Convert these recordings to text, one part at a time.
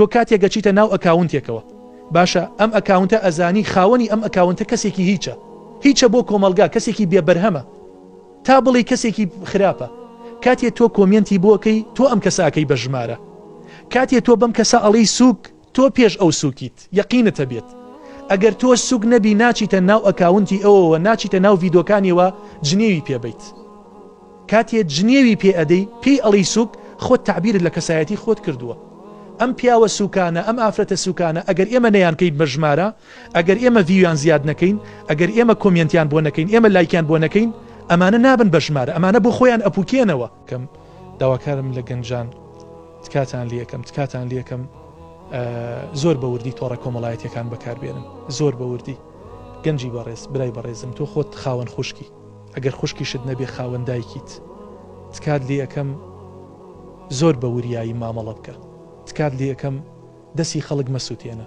تۆ کاتێک گەچیتە ناو ئەکاونتێکەوە باشە ئەم ئەکاونتە ئەزانی خاوەنی ئەم ئەکاونتە کەسێکی هیچە بۆ کۆمەلگا کەسێکی بێبەرهەمە تا بڵی کەسێکی خراپە کاتێ تۆ کۆمنتی بۆکەی تۆ ئەم کەساکەی بە ژمارە کاتێ تۆ بەم کەسە ئەڵی سوک تۆ پێش ئەو سوکیت یەقینتە بێت ئەگەر تۆ سوک نەبی ناچیتە ناو ئەکاونتی ئەوەوە ناچیتە ناو ڤیدۆکانیەوە جنێوی پێبیت کاتێ جنێوی پێ ئەدەی پێی ئەڵی سوک خۆت تعبیرت لە کەسایەتی خۆت کردووە ئەم پیاوە سوکانە ئەم ئافرەتە سوکانە ئەگەر ئێمە نەیانکەیت بە ژمارە ئەگەر ئێمە ڤیویان زیاد نەکەین ئەگەر ئێمە کۆمنتیان بۆ نەکەین ئێمە لایکیان بۆ نەکەین ئەمانە نابن بە ژمارە ئەمانە بۆ خۆیان ئەپوکێنەوە کەم داواکارم لە گەنجان تکاتان لیەکەم زۆر بەوردی تۆڕە کۆمەڵایەتیەکان بەکاربێنن زۆر بەوردی گەنجی بەڕێز برای بەڕێزم تۆ خۆت خاوەن خوشکی ئەگەر خوشکیشت نەبێ خاوەن دایکیت تکات لیەکەم زۆر بە وریایی مامەڵە بکە تکات لیەکەم دەستی خەڵک مەسووتێنە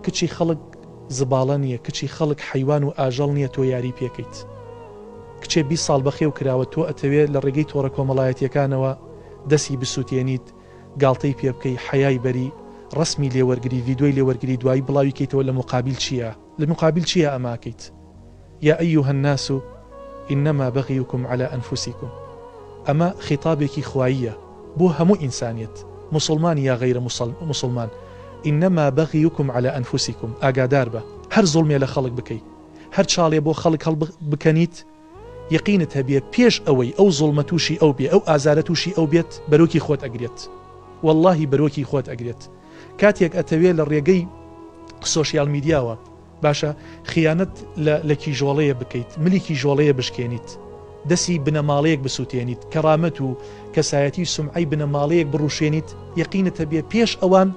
کچی خەڵک زباڵە نییە کچی خەڵک حیوان و ئاژەڵ نییە تۆ یاری پێکەیت کچێ 20 ساڵ بەخێو کراوە تۆ ئەتەوێت لە ڕێگەی تۆڕە کۆمەڵایەتیەکانەوە دەستی بسووتێنیت گاڵتەی پێ بکەی حەیای بەری ڕسمی لێوەرگری ڤیدۆی لێوەرگری دوایی بڵاوی کەیتەوە لە مقابل چییە ئەماکەیت یا ئەیوهە الناس ئینەما بەغیوکم على ئەنفوسیکم ئەمە خیتابێکی خواییە بۆ هەموو ئینسانیەت مسلمان یا غەیرە مسلمان ئینەما بەغیوکم على ئەنفوسیکم ئاگادار بە هەر زوڵمێ لە خەڵک بکەیت هەر چاڵێ بۆ خەڵک هەڵ بکەنیت یەقینت هەبێ پێش ئەوەی ئەو زوڵمە تووشی ئەو بێ ئەو ئازارە تووشی ئەو بێت بەرۆکی خۆت ئەگرێت واللهی بەرۆکی خۆت ئەگرێت کاتێک ئەتەوێت لە ڕێگەی سۆشیال میدیاوە باشە خیانەت لە کیژۆڵەیە بکەیت ملی کیژۆڵەیە بشکێنیت دەسی بنەماڵەیەک بسووتێنیت کەرامەت و کەسایەتی سومعی بنەماڵەیەک بڕوشێنیت یەقینت هەبێ پێش ئەوان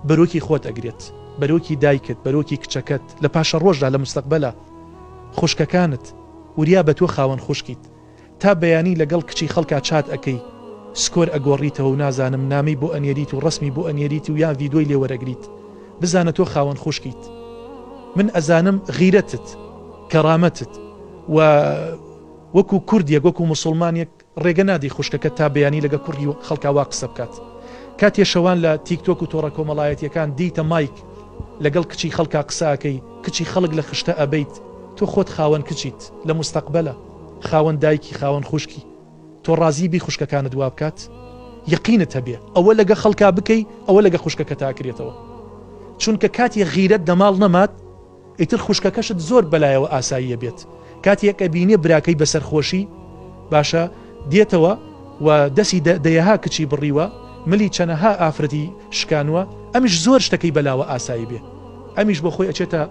بەرۆکی خۆت ئەگرێت بەرۆکی دایکت بەرۆکی کچەکەت لە پاشە ڕۆژدا لە مستەقبەلە خوشکەکانت وریا بە تۆ خاوەن خوشکیت تا بەیانی لەگەڵ کچی خەڵکا چات ئەەکەی سکۆر ئەگۆڕیتەوە و نازانم نامی بۆ ئەنێریت و ڕسمی بۆ ئەنێریت و یان ڤیدۆی لێوەرەگریت بزانە تۆ خاوەن خوشکیت من ئەزانم غیرەتت کەرامەتت و وەکو کوردیەک وەکو مسلمانێک ڕێگە نادی خوشکەکە تا بەیانی لەگە کوڕی خەڵکاوا قسە بکات کاتێ شەوان لە تیکتۆک و تۆڕە کۆمەڵایەتیەکان دیتە مایک لەگەڵ کچی خەڵکا قساکەی کچی خەڵک لە خشتە ئەبەیت تۆ خۆت خاوەن کچیت لە مستەقبەلە خاوەن دایکی خاوەن خوشکی تۆ ڕازی بی خوشکەکانت وا بکات یەقینت هەبێ ئەوە لەگە خەڵکا بکەی ئەوە لەگە خوشکەکە تاکرێتەوە چونکە کاتی غیرەت دەماڵ نەمات ئیتر خوشکەکەشت زۆر بەلایەوە ئاساییە بێت کاتێک ئەبینێ براکەی بەسەرخۆشی باشە دێتەوە و دەسی دەیەها کچی بڕیوە ملی چەنەها ئافرەتی شکانوە ئەمیش زۆر شتەکەی بەلاوە ئاسایی بێ ئەمیش بۆ خۆی ئەچێتە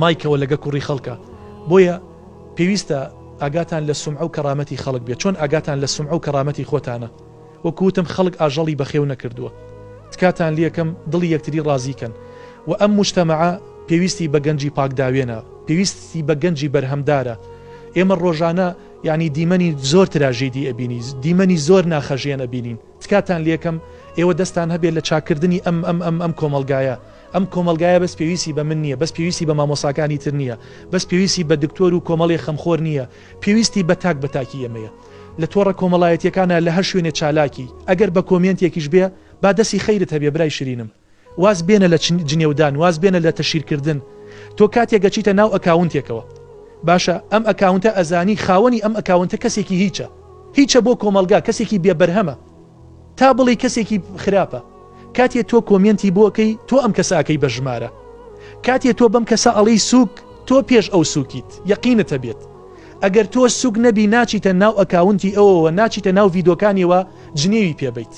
مایکەوە لەگە کوڕی خەڵکە بۆیە پێویستە ئاگاتان لە سومعە و کەرامەتی خەڵک بێت چۆن ئاگاتان لە سومعە و کەرامەتی خۆتانە وەکوتم خەڵک ئاژەڵی بەخێو نەکردووە تکاتان لیەکەم دڵی یەکتری ڕازیکەن و ئەم مجتەمەعە پێویستی بە گەنجی پاکداوێنە پێویستی بە گەنجی بەرهەمدارە ئێمە ڕۆژانە یعنی دیمەنی زۆر تراژیدی ئەبینی دیمەنی زۆر ناخەژیان ئەبینین تکاتان لیەکەم ئێوە دەستان هەبێت لە چاکردنی ئەم کۆمەلگایە ئەم کۆمەلگایە بەس پێویستی بە من نییە بەس پێویستی بە مامۆساکانی تر نییە بەس پێویستی بە دکتۆر و کۆمەڵی خەمخۆر نییە پێویستی بە تاکی ئەمەیە لە تۆڕە کۆمەڵایەتیەکانە لە هەر شوێنێ چالاکی ئەگەر بە کۆمنتێکیش بێ با دەستی خەیرت هەبێ برای شیرینم واز بێنە لە جنێودان واز بێنە لە تەشیرکردن تۆ کاتێک گەچیتە ناو ئەکاونتێکەوە باشە ئەم ئەکاونتە ئەزانی خاوەنی ئەم ئەکاونتە کەسێکی هیچە بۆ کۆمەلگا کەسێکی بێبەرهەمە تا بڵی کەسێکی خراپە کاتێ تۆ کۆمنتی بۆکەی تۆ ئەم کەساکەی بە ژمارە کاتێ تۆ بەم کەسە ئەڵی سوک تۆ پێش ئەو سوکیت یەقینت هەبێت ئەگەر تۆ سوک نەبی ناچیتە ناو ئەکاونتی ئەوەوە ناچیتە ناو ڤیدۆکانیەوە جنێوی پێبیت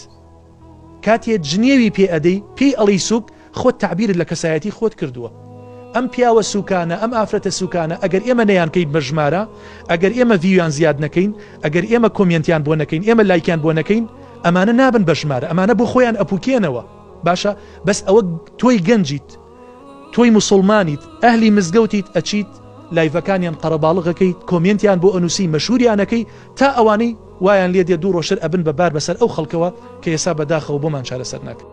کاتێ جنێوی پێ ئەدەی پێی ئەڵی سوک خۆت تعبیرت لە کەسایەتی خۆت کردووە ئەم پیاوە سوکانە ئەم ئافرەتە سوکانە ئەگەر ئێمە نەیانکەیت بە ژمارە ئەگەر ئێمە ڤیویان زیاد نەکەین ئەگەر ئێمە کۆمنتیان بۆ نەکەین ئێمە لایکیان بۆ نەکەین ئەمانە نابن بە ژمارە ئەمانە بۆ خۆیان ئەپوکێنەوە باشە بەس ئەوە تۆی گەنجیت تۆی مسلمانیت ئەهلی مزگەوتیت ئەچیت لایڤەکانیان قەرەباڵغەکەیت کۆمنتیان بۆ ئەنووسی مەشهوریانەکەی تا ئەوانەی وایان لێ دێ دوو ڕۆژتر ئەبن بەبار بەسەر ئەو خەڵکەوە کە ئێستا بەداخەوە بۆمان چارەسەر ناکەن